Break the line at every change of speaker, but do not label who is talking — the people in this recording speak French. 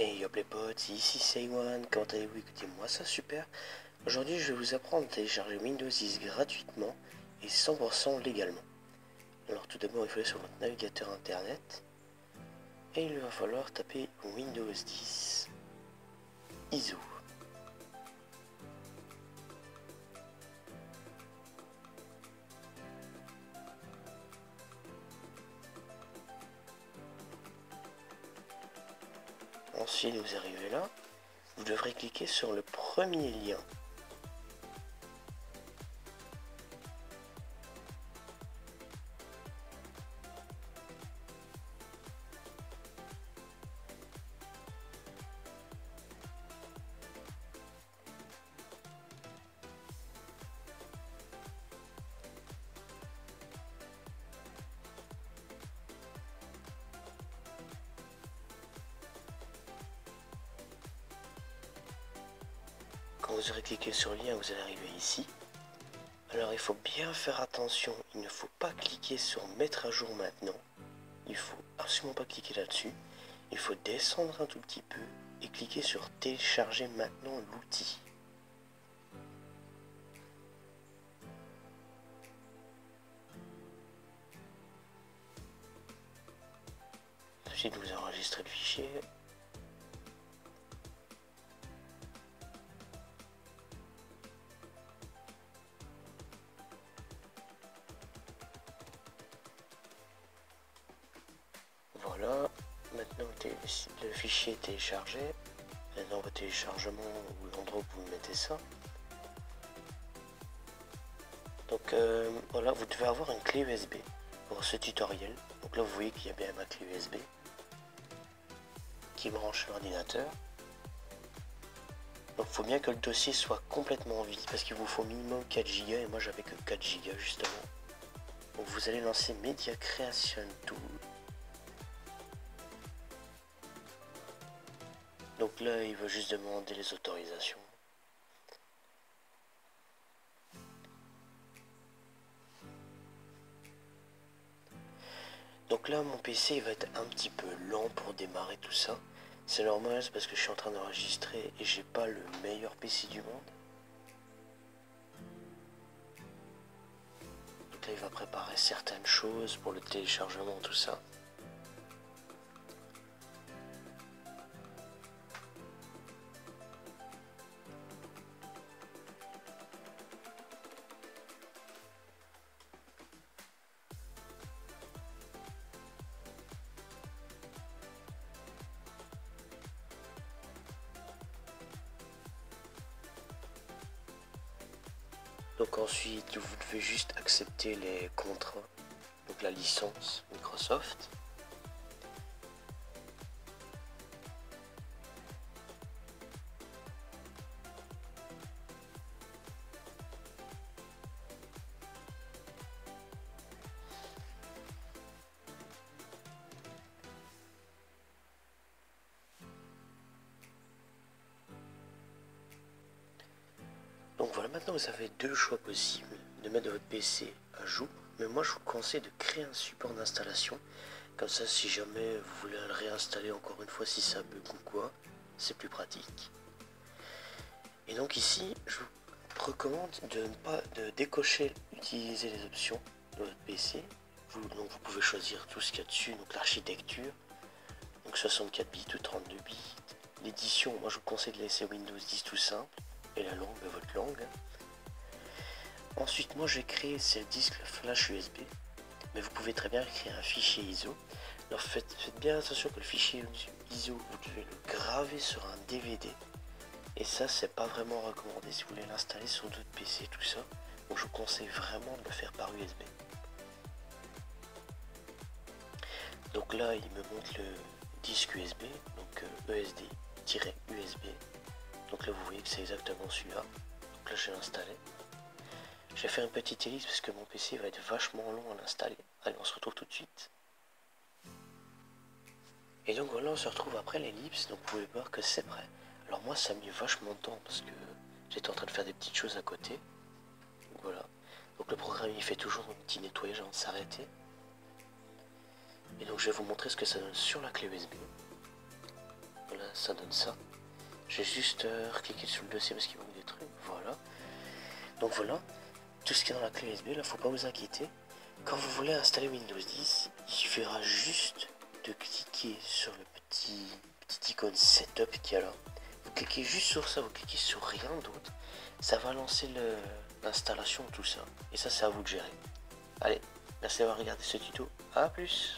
Hey hop les potes, ici c'est Iwan, comment allez-vous? Écoutez-moi ça super. Aujourd'hui je vais vous apprendre à télécharger Windows 10 gratuitement et 100% légalement. Alors tout d'abord il faut aller sur votre navigateur internet et il va falloir taper Windows 10 ISO. Ensuite vous arrivez là, vous devrez cliquer sur le premier lien. Quand vous aurez cliqué sur le lien, vous allez arriver ici. Alors il faut bien faire attention, il ne faut pas cliquer sur mettre à jour maintenant. Il faut absolument pas cliquer là-dessus. Il faut descendre un tout petit peu et cliquer sur télécharger maintenant l'outil. Ensuite vous enregistrez le fichier. Voilà, maintenant le fichier est téléchargé. Maintenant votre téléchargement ou l'endroit où vous mettez ça. Donc voilà, vous devez avoir une clé USB pour ce tutoriel. Donc là vous voyez qu'il y a bien ma clé USB qui branche l'ordinateur. Donc il faut bien que le dossier soit complètement vide parce qu'il vous faut minimum 4 Go et moi j'avais que 4 Go justement. Donc vous allez lancer Media Creation Tool. Donc là il va juste demander les autorisations. Donc là mon PC il va être un petit peu lent pour démarrer tout ça. C'est normal, c'est parce que je suis en train d'enregistrer et j'ai pas le meilleur PC du monde. Donc là il va préparer certaines choses pour le téléchargement, tout ça. Donc ensuite, vous devez juste accepter les contrats, donc la licence Microsoft. Donc voilà, maintenant vous avez deux choix possibles, de mettre votre PC à jour, mais moi je vous conseille de créer un support d'installation, comme ça si jamais vous voulez le réinstaller encore une fois si ça bug ou quoi, c'est plus pratique. Et donc ici, je vous recommande de ne pas décocher utiliser les options de votre PC. Donc vous pouvez choisir tout ce qu'il y a dessus, donc l'architecture, donc 64 bits ou 32 bits. L'édition, moi je vous conseille de laisser Windows 10 tout simple. Et la langue, votre langue. Ensuite, moi j'ai créé ce disque flash USB, mais vous pouvez très bien créer un fichier ISO. Alors faites bien attention que le fichier ISO, vous devez le graver sur un DVD. Et ça, c'est pas vraiment recommandé si vous voulez l'installer sur d'autres PC, tout ça. Donc je vous conseille vraiment de le faire par USB. Donc là, il me montre le disque USB, donc ESD-USB. Donc là, vous voyez que c'est exactement celui-là. Donc là, je vais l'installer. Je vais faire une petite ellipse parce que mon PC va être vachement long à l'installer. Allez, on se retrouve tout de suite. Et donc voilà, on se retrouve après l'ellipse. Donc vous pouvez voir que c'est prêt. Alors moi, ça a mis vachement de temps parce que j'étais en train de faire des petites choses à côté. Donc voilà. Donc le programme, il fait toujours un petit nettoyage avant de s'arrêter. Et donc je vais vous montrer ce que ça donne sur la clé USB. Voilà, ça donne ça. J'ai juste recliqué sur le dossier parce qu'il manque des trucs, voilà. Donc voilà, tout ce qui est dans la clé USB, là, faut pas vous inquiéter. Quand vous voulez installer Windows 10, il suffira juste de cliquer sur le petit icône Setup qui est là. Vous cliquez juste sur ça, vous cliquez sur rien d'autre. Ça va lancer l'installation, tout ça. Et ça, c'est à vous de gérer. Allez, merci d'avoir regardé ce tuto. À plus.